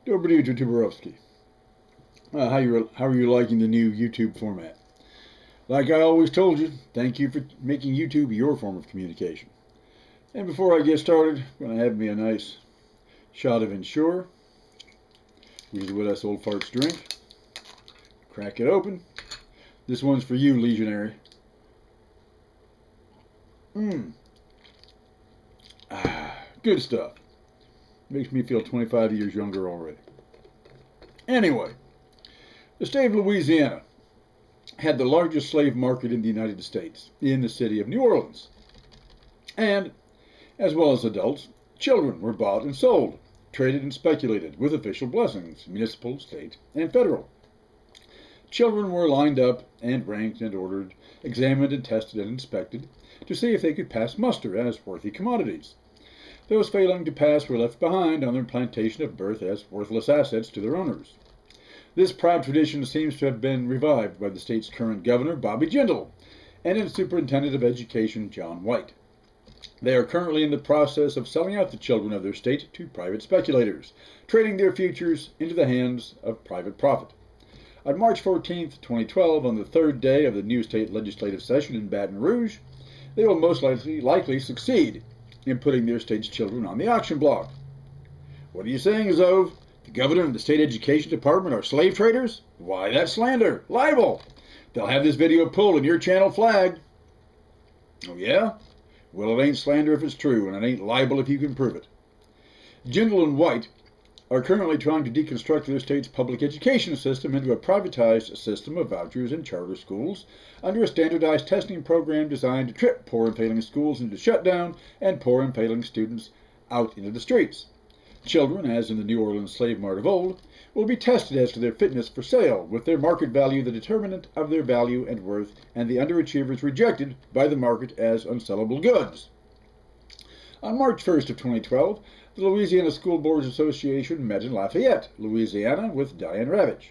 Dobry YouTuberovsky. How are you liking the new YouTube format? Like I always told you, thank you for making YouTube your form of communication. And before I get started, I'm going to have me a nice shot of Ensure, which is what us old farts drink. Crack it open. This one's for you, Legionary. Good stuff. Makes me feel 25 years younger already. Anyway, the state of Louisiana had the largest slave market in the United States, in the city of New Orleans. And, as well as adults, children were bought and sold, traded and speculated with official blessings, municipal, state, and federal. Children were lined up and ranked and ordered, examined and tested and inspected to see if they could pass muster as worthy commodities. Those failing to pass were left behind on their plantation of birth as worthless assets to their owners. This proud tradition seems to have been revived by the state's current governor, Bobby Jindal, and its superintendent of education, John White. They are currently in the process of selling out the children of their state to private speculators, trading their futures into the hands of private profit. On March 14, 2012, on the third day of the new state legislative session in Baton Rouge, they will most likely succeed in putting their state's children on the auction block. What are you saying, Azov? The governor and the state education department are slave traders? Why, that's slander, libel. They'll have this video pulled and your channel flagged. Oh yeah? Well, it ain't slander if it's true, and it ain't libel if you can prove it. Jindal and White are currently trying to deconstruct their state's public education system into a privatized system of vouchers and charter schools under a standardized testing program designed to trip poor and failing schools into shutdown and poor and failing students out into the streets. Children, as in the New Orleans slave mart of old, will be tested as to their fitness for sale, with their market value the determinant of their value and worth, and the underachievers rejected by the market as unsellable goods. On March 1st of 2012, the Louisiana School Boards Association met in Lafayette, Louisiana, with Diane Ravitch.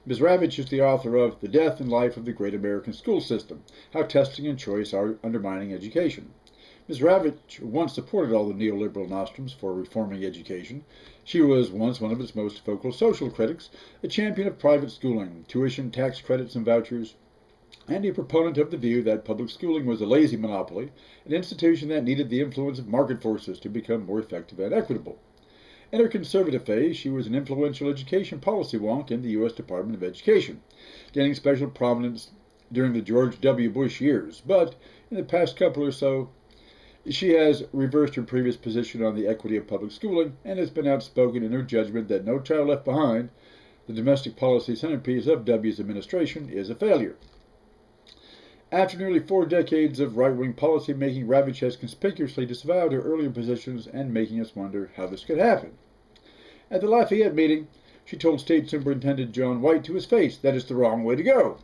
Ms. Ravitch is the author of The Death and Life of the Great American School System, How Testing and Choice Are Undermining Education. Ms. Ravitch once supported all the neoliberal nostrums for reforming education. She was once one of its most vocal social critics, a champion of private schooling, tuition, tax credits, and vouchers, and a proponent of the view that public schooling was a lazy monopoly, an institution that needed the influence of market forces to become more effective and equitable. In her conservative phase, she was an influential education policy wonk in the U.S. Department of Education, gaining special prominence during the George W. Bush years, but in the past couple or so, she has reversed her previous position on the equity of public schooling and has been outspoken in her judgment that No Child Left Behind, the domestic policy centerpiece of W's administration, is a failure. After nearly 4 decades of right-wing policy-making, Ravitch has conspicuously disavowed her earlier positions and making us wonder how this could happen. At the Lafayette meeting, she told State Superintendent John White to his face that it's the wrong way to go,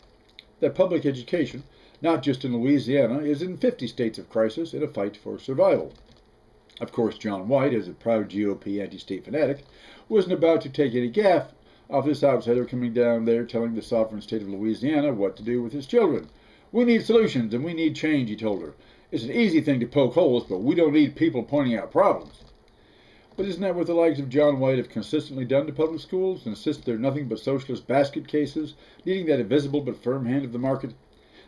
that public education, not just in Louisiana, is in 50 states of crisis in a fight for survival. Of course, John White, as a proud GOP anti-state fanatic, wasn't about to take any gaff off this outsider coming down there telling the sovereign state of Louisiana what to do with his children. We need solutions and we need change, he told her. It's an easy thing to poke holes, but we don't need people pointing out problems. But isn't that what the likes of John White have consistently done to public schools? Insist they're nothing but socialist basket cases, needing that invisible but firm hand of the market?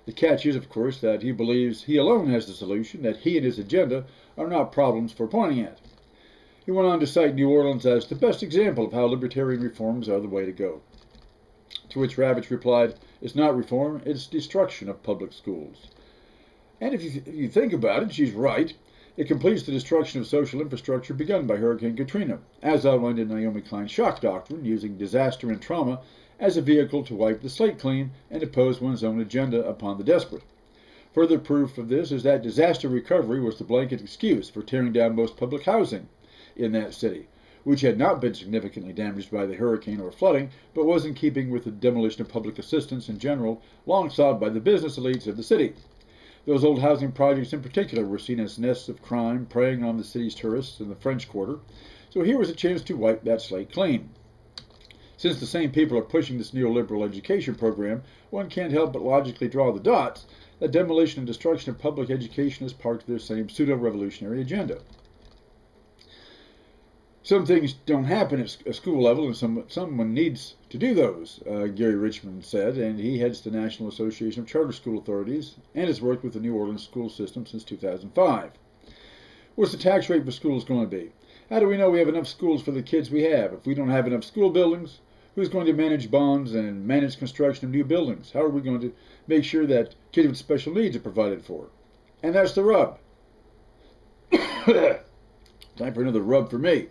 The catch is, of course, that he believes he alone has the solution, that he and his agenda are not problems for pointing at. He went on to cite New Orleans as the best example of how libertarian reforms are the way to go. To which Ravitch replied, it's not reform, it's destruction of public schools. And if you think about it, she's right. It completes the destruction of social infrastructure begun by Hurricane Katrina, as outlined in Naomi Klein's shock doctrine, using disaster and trauma as a vehicle to wipe the slate clean and impose one's own agenda upon the desperate. Further proof of this is that disaster recovery was the blanket excuse for tearing down most public housing in that city, which had not been significantly damaged by the hurricane or flooding, but was in keeping with the demolition of public assistance in general, long sought by the business elites of the city. Those old housing projects in particular were seen as nests of crime preying on the city's tourists in the French Quarter, so here was a chance to wipe that slate clean. Since the same people are pushing this neoliberal education program, one can't help but logically draw the dots that demolition and destruction of public education is part of their same pseudo-revolutionary agenda. Some things don't happen at a school level, and someone needs to do those, Gary Richmond said, and he heads the National Association of Charter School Authorities and has worked with the New Orleans school system since 2005. What's the tax rate for schools going to be? How do we know we have enough schools for the kids we have? If we don't have enough school buildings, who's going to manage bonds and manage construction of new buildings? How are we going to make sure that kids with special needs are provided for? And that's the rub. Time for another rub for me.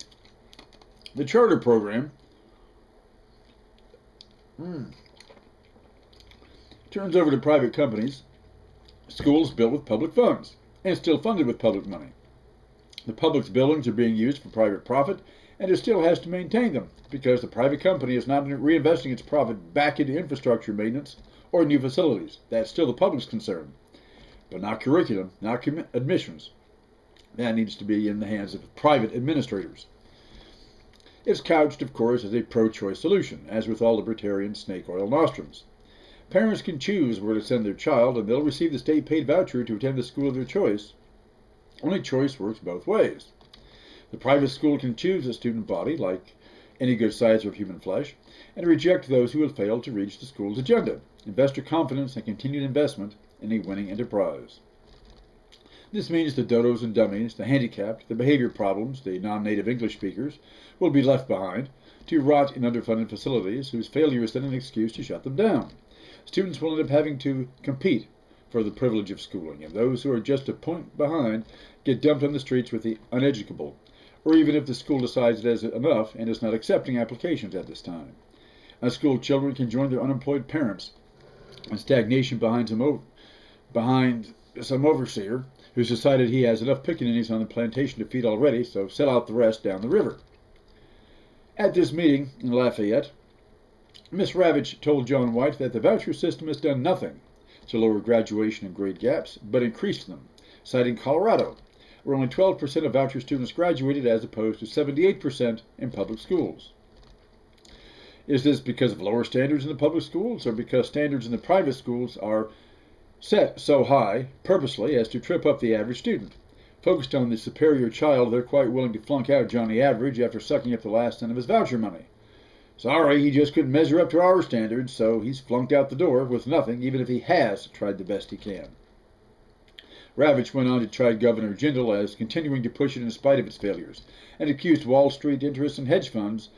The charter program turns over to private companies schools built with public funds and still funded with public money. The public's buildings are being used for private profit, and it still has to maintain them because the private company is not reinvesting its profit back into infrastructure maintenance or new facilities. That's still the public's concern, but not curriculum, not admissions. That needs to be in the hands of private administrators. It's couched, of course, as a pro-choice solution, as with all libertarian snake oil nostrums. Parents can choose where to send their child, and they'll receive the state-paid voucher to attend the school of their choice. Only choice works both ways. The private school can choose a student body, like any good size of human flesh, and reject those who have failed to reach the school's agenda. Investor confidence and continued investment in a winning enterprise. This means the dodos and dummies, the handicapped, the behavior problems, the non-native English speakers will be left behind to rot in underfunded facilities whose failure is then an excuse to shut them down. Students will end up having to compete for the privilege of schooling, and those who are just a point behind get dumped on the streets with the uneducable, or even if the school decides it has enough and is not accepting applications at this time. Unschooled children can join their unemployed parents, and stagnation behind some overseer who's decided he has enough pickaninnies on the plantation to feed already, so sell out the rest down the river. At this meeting in Lafayette, Miss Ravitch told John White that the voucher system has done nothing to lower graduation and grade gaps, but increased them, citing Colorado, where only 12% of voucher students graduated as opposed to 78% in public schools. Is this because of lower standards in the public schools, or because standards in the private schools are set so high purposely as to trip up the average student? Focused on the superior child, they're quite willing to flunk out Johnny Average after sucking up the last cent of his voucher money. Sorry, he just couldn't measure up to our standards, so he's flunked out the door with nothing, even if he has tried the best he can. Ravitch went on to chide Governor Jindal as continuing to push it in spite of its failures, and accused Wall Street interests and hedge funds,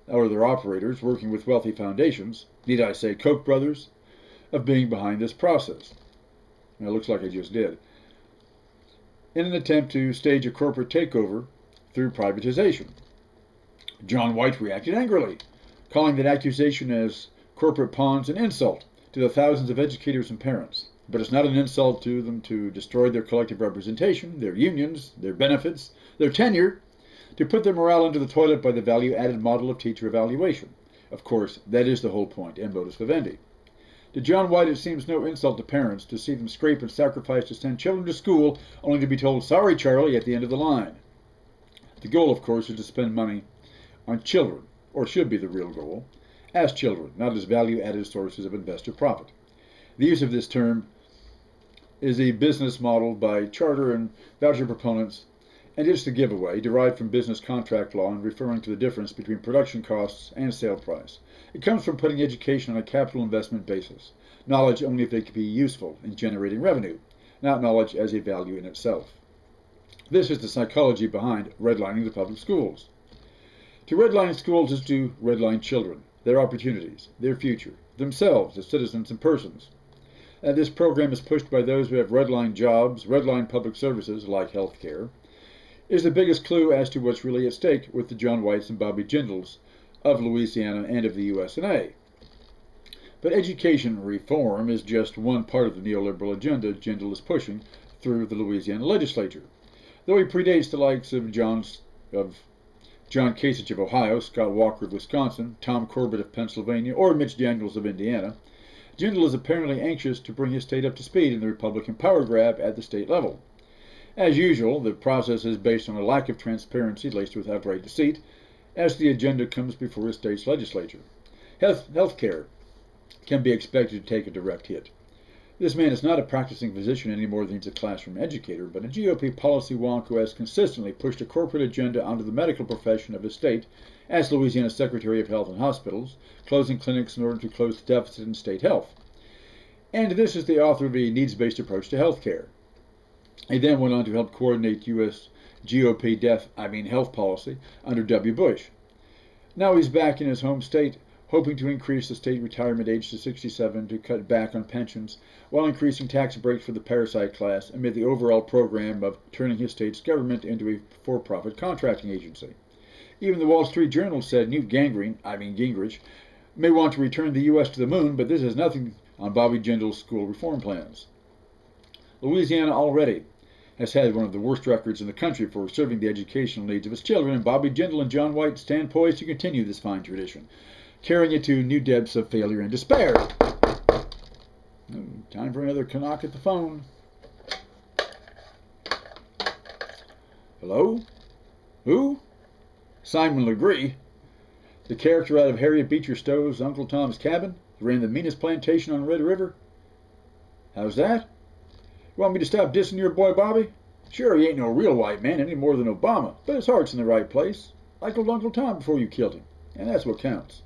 or their operators working with wealthy foundations, need I say Koch brothers, of being behind this process. Now, it looks like I just did. In an attempt to stage a corporate takeover through privatization. John White reacted angrily, calling that accusation as corporate pawns an insult to the thousands of educators and parents. But it's not an insult to them to destroy their collective representation, their unions, their benefits, their tenure, to put their morale into the toilet by the value-added model of teacher evaluation. Of course, that is the whole point and modus vivendi. To John White, it seems no insult to parents to see them scrape and sacrifice to send children to school only to be told, "Sorry, Charlie," at the end of the line. The goal, of course, is to spend money on children, or should be the real goal, as children, not as value-added sources of investor profit. The use of this term is a business model by charter and voucher proponents, and it's the giveaway derived from business contract law and referring to the difference between production costs and sale price. It comes from putting education on a capital investment basis, knowledge only if it can be useful in generating revenue, not knowledge as a value in itself. This is the psychology behind redlining the public schools. To redline schools is to redline children, their opportunities, their future, themselves as citizens and persons. And this program is pushed by those who have redline jobs, redline public services like health care, is the biggest clue as to what's really at stake with the John Whites and Bobby Jindals of Louisiana and of the USA. But education reform is just one part of the neoliberal agenda Jindal is pushing through the Louisiana legislature. Though he predates the likes of John Kasich of Ohio, Scott Walker of Wisconsin, Tom Corbett of Pennsylvania, or Mitch Daniels of Indiana, Jindal is apparently anxious to bring his state up to speed in the Republican power grab at the state level. As usual, the process is based on a lack of transparency laced with outright deceit, as the agenda comes before a state's legislature. Health care can be expected to take a direct hit. This man is not a practicing physician any more than he's a classroom educator, but a GOP policy wonk who has consistently pushed a corporate agenda onto the medical profession of his state as Louisiana's Secretary of Health and Hospitals, closing clinics in order to close the deficit in state health. And this is the author of a needs-based approach to health care. He then went on to help coordinate U.S. GOP health policy under W. Bush. Now he's back in his home state, hoping to increase the state retirement age to 67 to cut back on pensions, while increasing tax breaks for the parasite class amid the overall program of turning his state's government into a for-profit contracting agency. Even the Wall Street Journal said Newt Gingrich, may want to return the U.S. to the moon, but this has nothing on Bobby Jindal's school reform plans. Louisiana already has had one of the worst records in the country for serving the educational needs of its children, and Bobby Jindal and John White stand poised to continue this fine tradition, carrying it to new depths of failure and despair. Time for another knock at the phone. Hello? Who? Simon Legree, the character out of Harriet Beecher Stowe's Uncle Tom's Cabin, who ran the meanest plantation on Red River. How's that? You want me to stop dissing your boy Bobby? Sure, he ain't no real white man any more than Obama, but his heart's in the right place, like old Uncle Tom before you killed him, and that's what counts.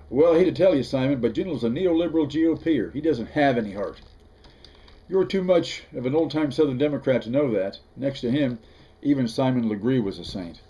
Well, I hate to tell you, Simon, but Jindal's a neoliberal GOPer. He doesn't have any heart. You're too much of an old-time Southern Democrat to know that. Next to him, even Simon Legree was a saint.